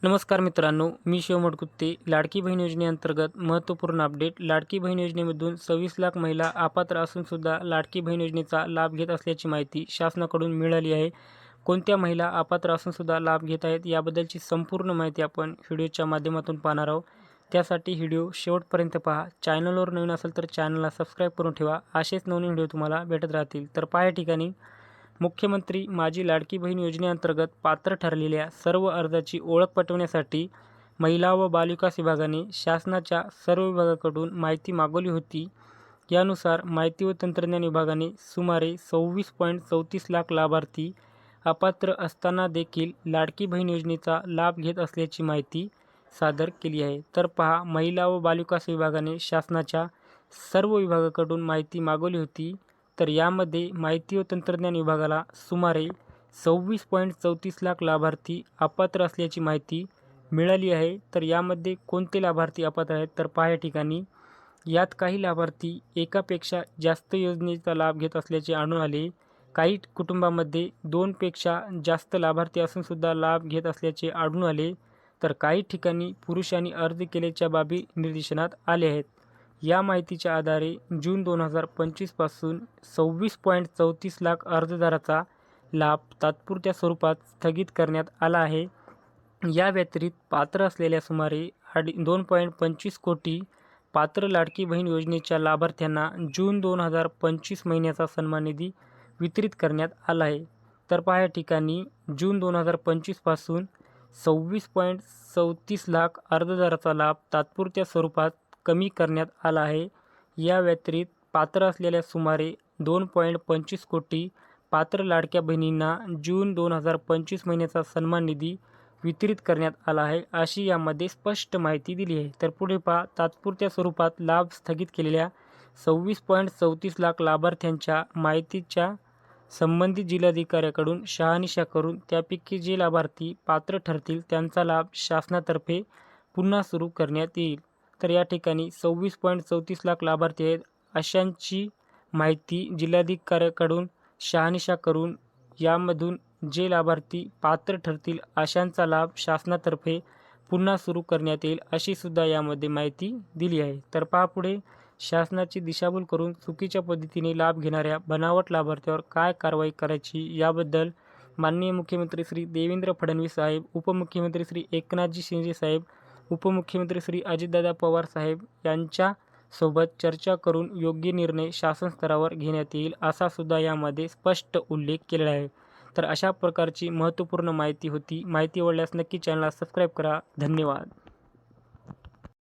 नमस्कार मित्रांनो, मी शिव मडकुत्ते. लाडकी बहीण योजनेअंतर्गत महत्त्वपूर्ण अपडेट. लाडकी बहीण योजनेमधून 26 लाख महिला अपात्र असूनसुद्धा लाडकी बहीण योजनेचा लाभ घेत असल्याची माहिती शासनाकडून मिळाली आहे. कोणत्या महिला अपात्र असूनसुद्धा लाभ घेत आहेत याबद्दलची संपूर्ण माहिती आपण व्हिडिओच्या माध्यमातून पाहणार आहोत. त्यासाठी व्हिडिओ शेवटपर्यंत पहा. चॅनलवर नवीन असेल तर चॅनलला सबस्क्राईब करून ठेवा. असेच नवीन व्हिडिओ तुम्हाला भेटत राहतील. तर पहा, या ठिकाणी मुख्यमंत्री माझी लाडकी बहीण योजनेअंतर्गत पात्र ठरलेल्या सर्व अर्जाची ओळख पटवण्यासाठी महिला व बालविकास विभागाने शासनाच्या सर्व विभागाकडून माहिती मागवली होती. यानुसार माहिती व तंत्रज्ञान विभागाने सुमारे 26.34 लाख लाभार्थी अपात्र असताना देखील लाडकी बहीण योजनेचा लाभ घेत असल्याची माहिती सादर केली आहे. तर पहा, महिला व बालविकास विभागाने शासनाच्या सर्व विभागाकडून माहिती मागवली होती. तर यामध्ये माहिती व तंत्रज्ञान विभागाला सुमारे 26.34 लाख लाभार्थी अपात्र असल्याची माहिती मिळाली आहे. तर यामध्ये कोणते लाभार्थी अपात्र आहेत तर पहा, या ठिकाणी यात काही लाभार्थी एकापेक्षा जास्त योजनेचा लाभ घेत असल्याचे आढळून आले. काही कुटुंबामध्ये 2 पेक्षा जास्त लाभार्थी असूनसुद्धा लाभ घेत असल्याचे आढळून आले. तर काही ठिकाणी पुरुषांनी अर्ज केल्याच्या बाबी निदर्शनात आल्या आहेत. या माहितीच्या आधारे जून 2025 पासून 26.34 लाख अर्जदाराचा लाभ तात्पुरत्या स्वरूपात स्थगित करण्यात आला आहे. या व्यतिरिक्त पात्र असलेल्या सुमारे 2.25 कोटी पात्र लाडकी बहीण योजनेच्या लाभार्थ्यांना जून 2025 महिन्याचा सन्मान निधी वितरित करण्यात आला आहे. तर पहा, या ठिकाणी जून 2025 पासून 26.34 लाख अर्जदाराचा लाभ तात्पुरत्या स्वरूपात कमी करण्यात आला आहे. या व्यतिरिक्त पात्र असलेल्या सुमारे 2.25 कोटी पात्र लाडक्या बहिणींना जून 2025 महिन्याचा सन्मान निधी वितरित करण्यात आला आहे, अशी यामध्ये स्पष्ट माहिती दिली आहे. तर पुढे पहा, तात्पुरत्या स्वरूपात लाभ स्थगित केलेल्या 26.34 लाख लाभार्थ्यांच्या माहितीच्या संबंधित जिल्हाधिकाऱ्याकडून शहानिशा करून त्यापैकी जे लाभार्थी पात्र ठरतील त्यांचा लाभ शासनातर्फे पुन्हा सुरू करण्यात येईल. तर या ठिकाणी 26.34 लाख लाभार्थी आहेत, अशांची माहिती जिल्हाधिकाऱ्याकडून शहानिशा करून यामधून जे लाभार्थी पात्र ठरतील अशांचा लाभ शासनातर्फे पुन्हा सुरू करण्यात येईल, अशी सुद्धा यामध्ये माहिती दिली आहे. तर पहा पुढे, शासनाची दिशाभूल करून चुकीच्या पद्धतीने लाभ घेणाऱ्या बनावट लाभार्थ्यावर काय कारवाई करायची याबद्दल माननीय मुख्यमंत्री श्री देवेंद्र फडणवीस साहेब, उपमुख्यमंत्री श्री एकनाथजी शिंदे साहेब, उपमुख्यमंत्री श्री अजितदादा पवार साहेब यांच्यासोबत चर्चा करून योग्य निर्णय शासन स्तरावर घेण्यात येईल, असा सुद्धा यामध्ये स्पष्ट उल्लेख केलेला आहे. तर अशा प्रकारची महत्त्वपूर्ण माहिती होती. माहिती आवडल्यास नक्की चॅनलला सबस्क्राईब करा. धन्यवाद.